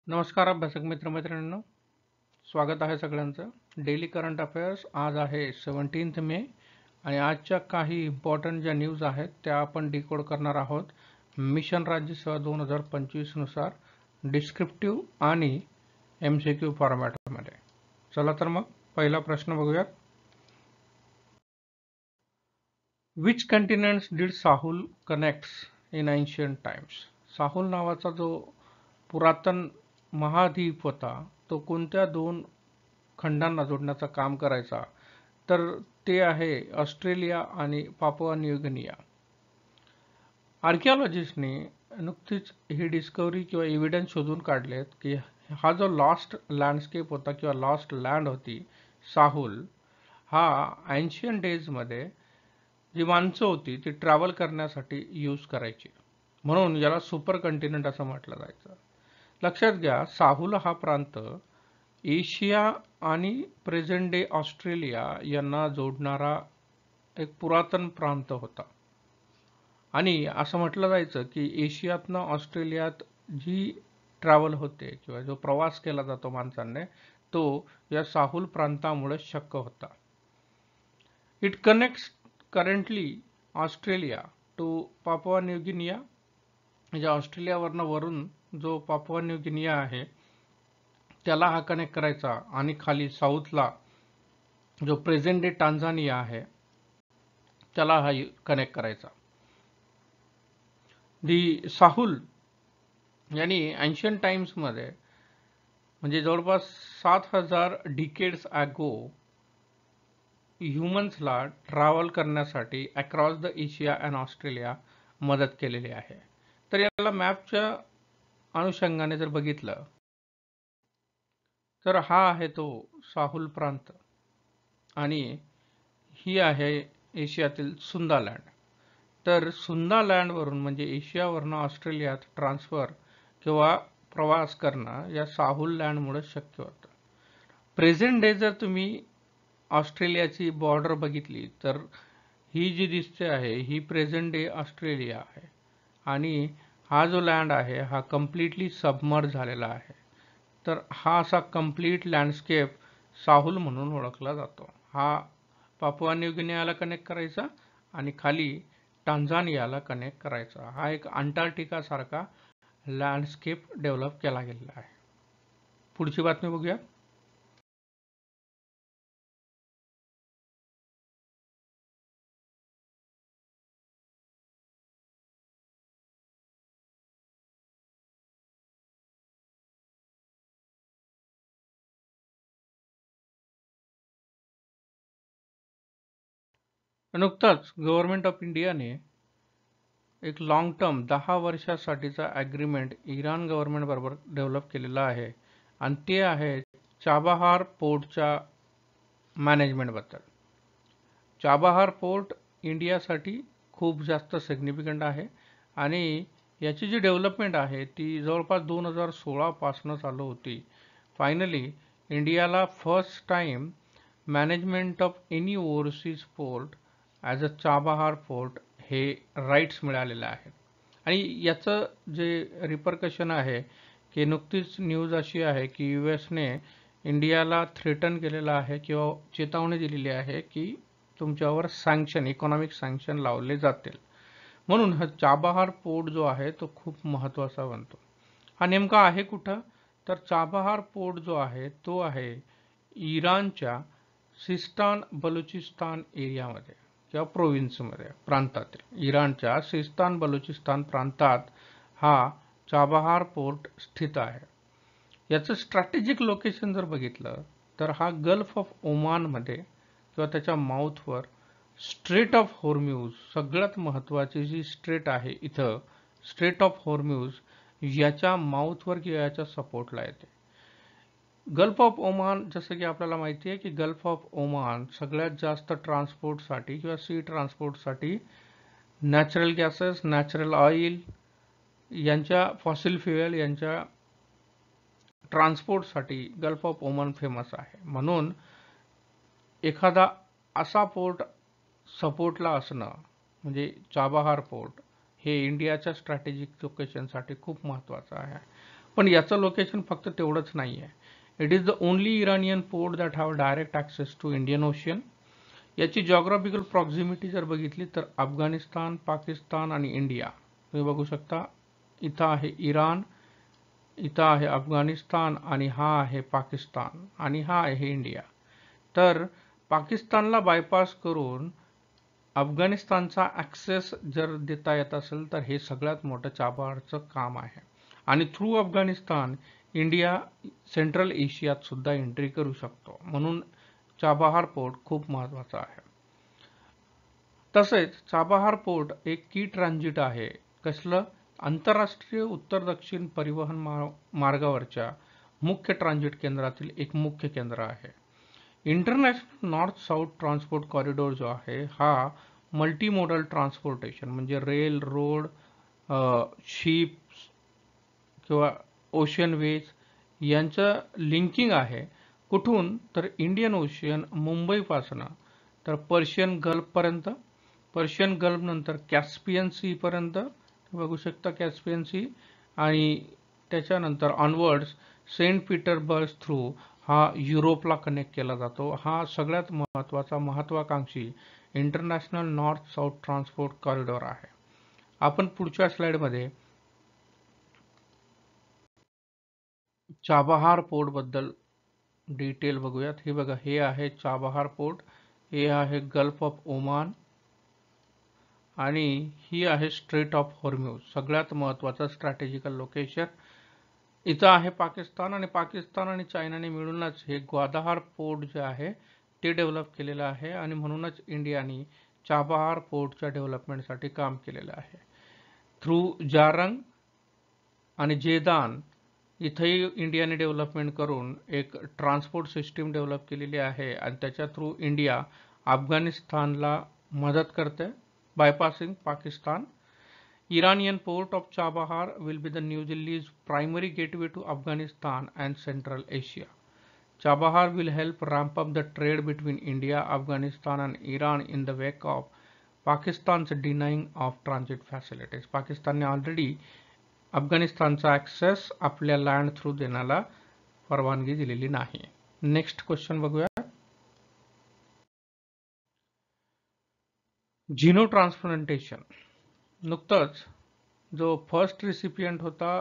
नमस्कार अभ्यासक मित्रमैत्रिणींनो, स्वागत आहे सगळ्यांचं. डेली करंट अफेअर्स आज आहे 17 मे आणि आजच्या काही इम्पॉर्टंट ज्या न्यूज आहेत त्या आपण डिकोड करणार आहोत. मिशन राज्यसेवा 2025 नुसार डिस्क्रिप्टिव्ह आणि MCQ फॉर्मॅटमध्ये. चला तर मग पहिला प्रश्न बघूयात. Which continents did Sahul connects in ancient times? Sahul नावाचा जो पुरातन महाद्वीप होता तो कोणत्या दोन खंडांना जोडण्याचं काम करायचा, तर ते आहे ऑस्ट्रेलिया आणि पापुआ न्यू गिनिया. आर्किओलॉजिस्टनी नुकतीच ही डिस्कवरी किंवा एव्हिडन्स शोधून काढलेत की हा जो लॉस्ट लँडस्केप होता किंवा लॉस्ट लँड होती साहुल, हा एन्शियंट डेजमध्ये जी माणसं होती ती ट्रॅव्हल करण्यासाठी यूज करायची, म्हणून याला सुपर कंटिनेंट असं म्हटलं जायचं. लक्षात घ्या, साहुल हा प्रांत एशिया आणि प्रेझेंट डे ऑस्ट्रेलिया यांना जोडणारा एक पुरातन प्रांत होता. आणि असं म्हटलं जायचं की एशियातनं ऑस्ट्रेलियात जी ट्रॅव्हल होते किंवा जो प्रवास केला जातो माणसांनी, तो या साहुल प्रांतामुळे शक्य होता. It connects currently Australia to Papua New Guinea. म्हणजे ऑस्ट्रेलियावरनं वरून जो पापुआ न्यू गिनिया आहे त्याला हा कनेक्ट करायचा आणि खाली साऊथला जो प्रेझेंट डे टांझानिया आहे त्याला हा कनेक्ट करायचा. दी साहुल यांनी एन्शियंट टाइम्समध्ये म्हणजे जवळपास 7000 डिकेड्स ॲगो ह्युमन्सला ट्रॅव्हल करण्यासाठी across the Asia and Australia मदत केलेली आहे. तर याला मॅपच्या अनुषंगाने जर बघितलं तर हा आहे तो साहुल प्रांत आणि ही आहे एशियातील सुंदा लँड. तर सुंदा लँडवरून म्हणजे एशियावरनं ऑस्ट्रेलियात ट्रान्सफर किंवा प्रवास करणं या साहुल लँडमुळे शक्य होतं. प्रेझेंट डे जर तुम्ही ऑस्ट्रेलियाची बॉर्डर बघितली तर ही जी दिसते आहे ही प्रेझेंट डे ऑस्ट्रेलिया आहे आणि हा जो लँड आहे हा कम्प्लिटली सबमर्ज झालेला आहे. तर हा असा कम्प्लीट लँडस्केप साहुल म्हणून ओळखला जातो. हा पापुआ न्यू गिनियाला कनेक्ट करायचा आणि खाली टांझानियाला कनेक्ट करायचा. हा एक अंटार्क्टिका सारखा लँडस्केप डेव्हलप केला गेलेला आहे. पुढची बातमी बघूया. नुकताच गव्हर्नमेंट ऑफ इंडियाने एक लॉंग टर्म 10 वर्षासाठीचा ॲग्रीमेंट इराण गव्हर्नमेंट बरोबर डेव्हलप केलेला आहे आणि ते आहे चाबाहार पोर्टच्या मॅनेजमेंटबद्दल. चाबाहार पोर्ट इंडियासाठी खूप जास्त सिग्निफिकंट आहे आणि याची जी डेव्हलपमेंट आहे ती जवळपास 2016 पासून चालू होती. फायनली इंडियाला first time management of any overseas port as a Chabahar port हे राईट्स मिळालेले आहेत. आणि याचं जे रिपरकशन आहे की नुकतीच न्यूज अशी आहे की US ने इंडियाला थ्रेटन केलेलं आहे किंवा चेतावणी दिलेली आहे की तुमच्यावर सँक्शन, इकॉनॉमिक सँक्शन लावले जातील. म्हणून हा चाबाहार पोर्ट जो आहे तो खूप महत्त्वाचा बनतो. हा नेमका आहे कुठं, तर चाबाहार पोर्ट जो आहे तो आहे इराणच्या सिस्तान बलुचिस्तान एरियामध्ये किंवा प्रोव्हिन्समध्ये, प्रांतातील. इराणच्या सिस्तान बलुचिस्तान प्रांतात हा चाबाहार पोर्ट स्थित आहे. याचं स्ट्रॅटेजिक लोकेशन जर बघितलं तर हा गल्फ ऑफ ओमानमध्ये किंवा त्याच्या माउथवर स्ट्रेट ऑफ हॉर्म्यूज, सगळ्यात महत्त्वाची जी स्ट्रेट आहे इथं, स्ट्रेट ऑफ हॉर्म्यूज याच्या माउथवर किंवा याच्या सपोर्टला येते. गल्फ ऑफ ओमान, जसं की आपल्याला माहिती आहे की गल्फ ऑफ ओमान सगळ्यात जास्त ट्रान्सपोर्टसाठी किंवा सी ट्रान्सपोर्टसाठी नॅचरल गॅसेस, नॅचरल ऑइल यांच्या, फॉसिल फ्युएल यांच्या ट्रान्सपोर्टसाठी गल्फ ऑफ ओमान फेमस आहे. म्हणून एखादा असा पोर्ट सपोर्टला असणं म्हणजे चाबाहार पोर्ट हे इंडियाच्या स्ट्रॅटेजिक लोकेशनसाठी खूप महत्त्वाचं आहे. पण याचं लोकेशन फक्त तेवढंच नाही आहे. It is the only Iranian port that have direct access to Indian Ocean. याची जॉग्राफिकल प्रॉक्झिमिटी जर बघितली तर अफगाणिस्तान, पाकिस्तान आणि इंडिया, तुम्ही बघू शकता इथं आहे इराण, इथं आहे अफगाणिस्तान आणि हा आहे पाकिस्तान आणि हा आहे इंडिया. तर पाकिस्तानला बायपास करून अफगाणिस्तानचा ॲक्सेस जर देता येत असेल तर हे सगळ्यात मोठं चाबहारचं काम आहे. आणि थ्रू अफगाणिस्तान इंडिया सेंट्रल एशियात सुद्धा एंट्री करू शकतो. म्हणून चाबहार पोर्ट खूप महत्त्वाचा आहे. तसेच चाबहार पोर्ट एक की ट्रान्झिट आहे. कसलं? आंतरराष्ट्रीय उत्तर दक्षिण परिवहन मार्गावरच्या मुख्य ट्रान्झिट केंद्रातील एक मुख्य केंद्र आहे. International north south transport corridor जो आहे हा मल्टी मोडल ट्रान्सपोर्टेशन म्हणजे रेल, रोड, शिप्स किंवा ओशियन वेज यांचं लिंकिंग आहे. कुठून? तर इंडियन ओशियन मुंबईपासनं तर पर्शियन गल्फपर्यंत, पर्शियन गल्फ नंतर कॅस्पियन सी पर्यंत बघू शकता, कॅस्पियन सी, आणि त्याच्यानंतर ऑनवर्ड्स सेंट पीटर्सबर्ग थ्रू हा युरोपला कनेक्ट केला जातो. हा सगळ्यात महत्त्वाचा महत्त्वाकांक्षी international north south transport corridor आहे. आपण पुढच्या स्लाइडमध्ये चाबहार पोर्ट बद्दल डिटेल बघूयात. हे बघा, हे आहे चाबहार पोर्ट, हे आहे गल्फ ऑफ ओमान आणि ही आहे स्ट्रेट ऑफ हॉर्म्यूज, सगळ्यात महत्त्वाचं स्ट्रॅटेजिकल लोकेशन. इथं आहे पाकिस्तान आणि पाकिस्तान आणि चायनाने मिळूनच हे ग्वादहार पोर्ट जे आहे ते डेव्हलप केलेलं आहे आणि म्हणूनच इंडियाने चाबहार पोर्टच्या डेव्हलपमेंटसाठी काम केलेलं आहे. थ्रू जारंग आणि जेदान इथंही इंडियाने डेव्हलपमेंट करून एक ट्रान्सपोर्ट सिस्टीम डेव्हलप केलेली आहे आणि त्याच्या थ्रू इंडिया अफगाणिस्तानला मदत करते bypassing Pakistan. Iranian port of Chabahar will be the New Delhi's primary gateway to Afghanistan and Central Asia. Chabahar will help ramp up the trade between India, Afghanistan and Iran in the wake of Pakistan's denying of transit facilities. पाकिस्तानने already अफगाणिस्तानचा access आपल्या land through देण्याला परवानगी दिलेली नाही. Next question बघूया. झिनो transplantation. नुकतंच जो फर्स्ट रिसिपियंट होता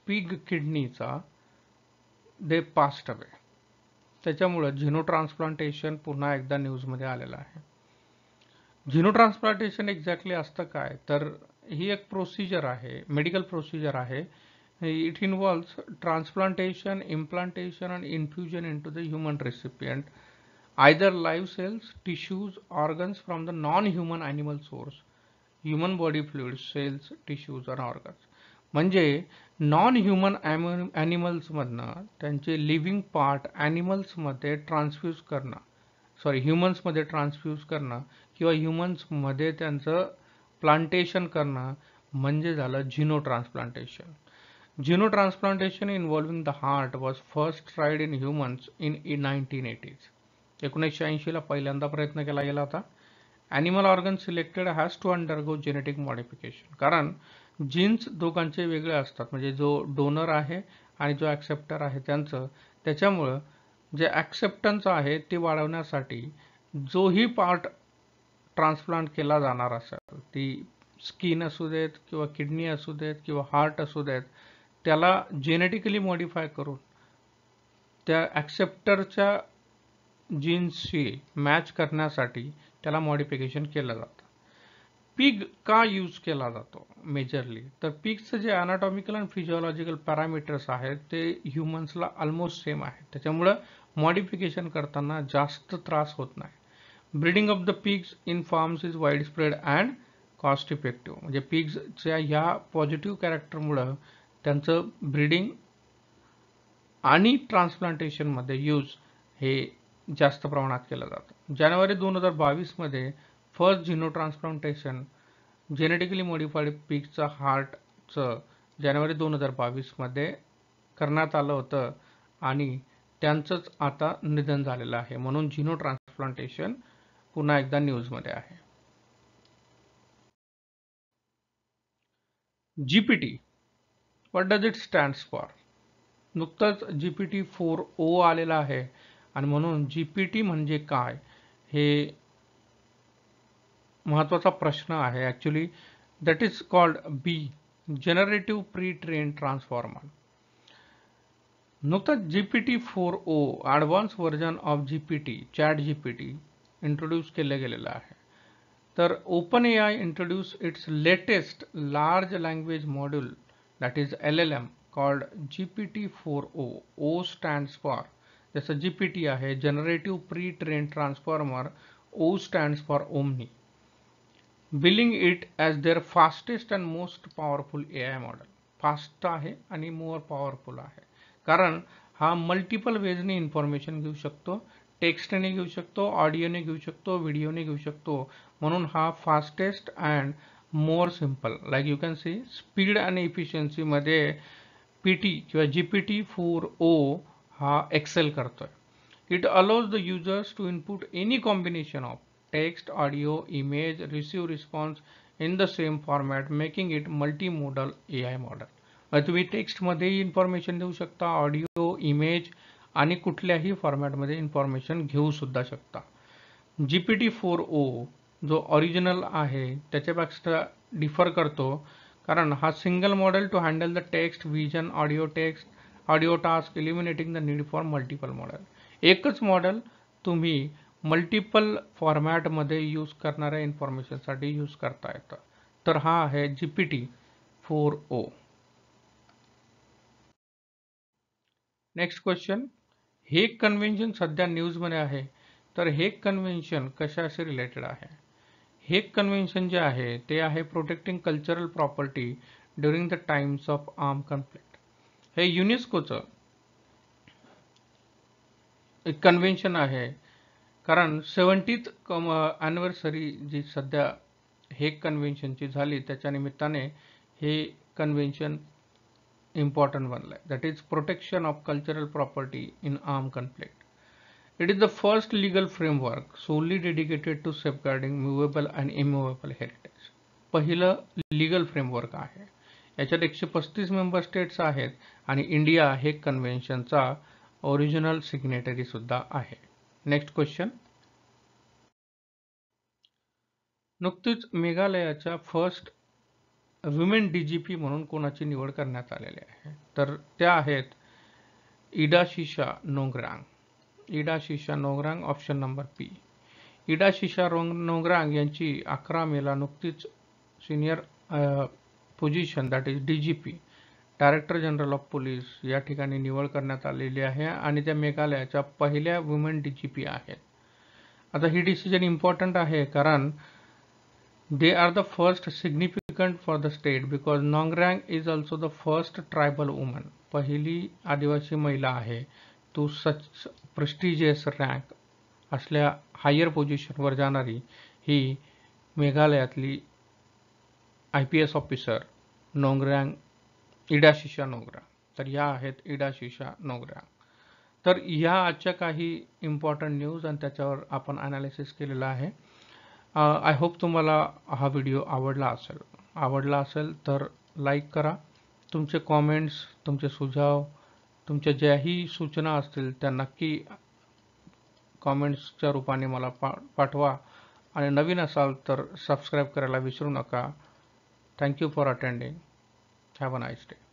पिग किडनीचा, दे पास्ट अवे. त्याच्यामुळं झिनो ट्रान्सप्लांटेशन पुन्हा एकदा न्यूजमध्ये आलेलं आहे. झिनो ट्रान्सप्लांटेशन एक्झॅक्टली असतं काय? तर ही एक प्रोसिजर आहे, मेडिकल प्रोसिजर आहे. It involves transplantation, implantation and infusion into the human recipient either live cells, tissues, organs from the non-human animal source, human body fluids, cells, tissues and organs. म्हणजे non human ॲनिमल्समधनं त्यांचे living part ॲनिमल्समध्ये ट्रान्सफ्यूज करणं, ह्युमन्समध्ये ट्रान्सफ्यूज करणं किंवा ह्युमन्समध्ये त्यांचं plantation करणं म्हणजे झालं xenotransplantation. Xenotransplantation involving the heart was first tried in humans in 1980s. 1980ला पहिल्यांदा प्रयत्न केला गेला होता. Animal organ selected has to undergo genetic modification, कारण जीन्स दोघांचे वेगळे असतात, म्हणजे जो डोनर आहे आणि जो ॲक्सेप्टर आहे त्यांचं. त्याच्यामुळं जे ॲक्सेप्टन्स आहे ते वाढवण्यासाठी जोही पार्ट ट्रान्सप्लांट केला जाणार असेल, ती स्किन असू देत किंवा किडनी असू देत किंवा हार्ट असू देत, त्याला जेनेटिकली मॉडिफाय करून त्या ॲक्सेप्टरच्या जीन्सशी मॅच करण्यासाठी त्याला मॉडिफिकेशन केलं जातं. पिग का यूज केला जातो मेजरली? तर पिगचं जे अनाटॉमिकल आणि फिजिओलॉजिकल पॅरामीटर्स आहेत ते ह्युमन्सला ऑलमोस्ट सेम आहेत. त्याच्यामुळं मॉडिफिकेशन करताना जास्त त्रास होत नाही. Breeding of the pigs in farms is wide spread and cost effective. म्हणजे पिग्सच्या ह्या पॉझिटिव्ह कॅरेक्टरमुळं त्यांचं ब्रीडिंग आणि ट्रान्सप्लांटेशनमध्ये यूज हे जास्त प्रमाणात केलं जातं. जानेवारी 2022 मध्ये फर्स्ट झिनो ट्रान्सप्लांटेशन जेनेटिकली मॉडिफाईड पिगचं हार्टचं जानेवारी 2022 मध्ये करण्यात आलं होतं आणि त्यांचंच आता निधन झालेलं आहे. म्हणून झिनो ट्रान्सप्लांटेशन पुन्हा एकदा न्यूजमध्ये आहे. GPT, what does it stands for? नुकतंच GPT-4o आलेला आहे आणि म्हणून GPT म्हणजे काय हे महत्त्वाचा प्रश्न आहे. Actually that is called be generative pre train transformer. नुकताच GPT-4o advance version of GPT chat GPT introduce केलं गेलेलं आहे. तर OpenAI introduce its latest large language module that is LLM called GPT-4o. O stands for, जसं GPT आहे generative pre train transformer, O stands for omni, billing it as their fastest and most powerful AI model. Fast आहे आणि मोर powerful आहे कारण हा multiple वेजने information घेऊ शकतो, टेक्स्टने घेऊ शकतो, ऑडिओने घेऊ शकतो, व्हिडिओने घेऊ शकतो. म्हणून हा fastest and more simple, like you can see speed आणि इफिशियन्सीमध्ये PT किंवा GPT-4o हा एक्सेल करतोय. It allows the users to input any combination of text, audio, image, receive response in the same format, making it multimodal AI model. तुम्ही टेक्स्टमध्येही information देऊ शकता, audio, image आणि कुठल्याही फॉर्मॅटमध्ये इन्फॉर्मेशन घेऊ सुद्धा शकता. GPT-4o जो ओरिजिनल आहे त्याच्यापेक्षा डिफर करतो कारण हा single model to handle the text, vision, audio task, eliminating the need for multiple model. एकच मॉडेल तुम्ही मल्टिपल फॉर्मॅटमध्ये यूज करणाऱ्या इन्फॉर्मेशनसाठी यूज करता येतं. तर हा आहे GPT-4o. Next question, Hague convention सध्या न्यूजमध्ये आहे. तर हेग कन्व्हेन्शन कशाशी रिलेटेड आहे? हेग कन्व्हेन्शन जे आहे ते आहे protecting cultural property during the times of arm conflict. हे युनेस्कोचं एक कन्व्हेन्शन आहे कारण 70th ॲनिव्हर्सरी जी सध्या हेग कन्व्हेन्शनची झाली त्याच्या निमित्ताने हे कन्व्हेन्शन इम्पॉर्टंट बनलं आहे. That is protection of cultural property in arm conflict. It is the first legal framework solely dedicated to safeguarding movable and immovable heritage. पहिलं लीगल फ्रेमवर्क आहे. याच्यात 135 मेंबर स्टेट्स आहेत आणि इंडिया हेग कन्व्हेन्शनचा original signatory सुद्धा आहे. Next question, नुकतीच मेघालयाच्या first women DGP म्हणून कोणाची निवड करण्यात आलेली आहे? तर त्या आहेत Idashisha Nongrang. Idashisha Nongrang, option number P. Idashisha Nongrang यांची 11 मेला नुकतीच senior position that is DGP director general of police या ठिकाणी निवड करण्यात आलेली आहे आणि त्या मेघालयाच्या पहिल्या वुमेन DGP आहेत. आता ही डिसिजन इम्पॉर्टंट आहे कारण they are the first significant for the state because Nongrang is also the first tribal woman. पहिली आदिवासी महिला आहे. तो सच प्रेस्टिजियस रँक असल्या हायर पोझिशनवर जाणारी ही मेघालयातली IPS ऑफिसर नोंगरँग, इडाशिशा नोंगरांग. तर या आहेत इडाशिशा नोंगरांग. तर ह्या आजच्या काही इम्पॉर्टंट न्यूज आणि त्याच्यावर आपण ॲनालिसिस केलेलं आहे. आय होप तुम्हाला हा व्हिडिओ आवडला असेल तर लाईक करा. तुमचे कॉमेंट्स, तुमचे सुझाव, तुमच्या ज्याही सूचना असतील त्या नक्की कॉमेंट्सच्या रूपाने मला पाठवा आणि नवीन असाल तर सबस्क्राईब करायला विसरू नका. Thank you for attending. Have a nice day.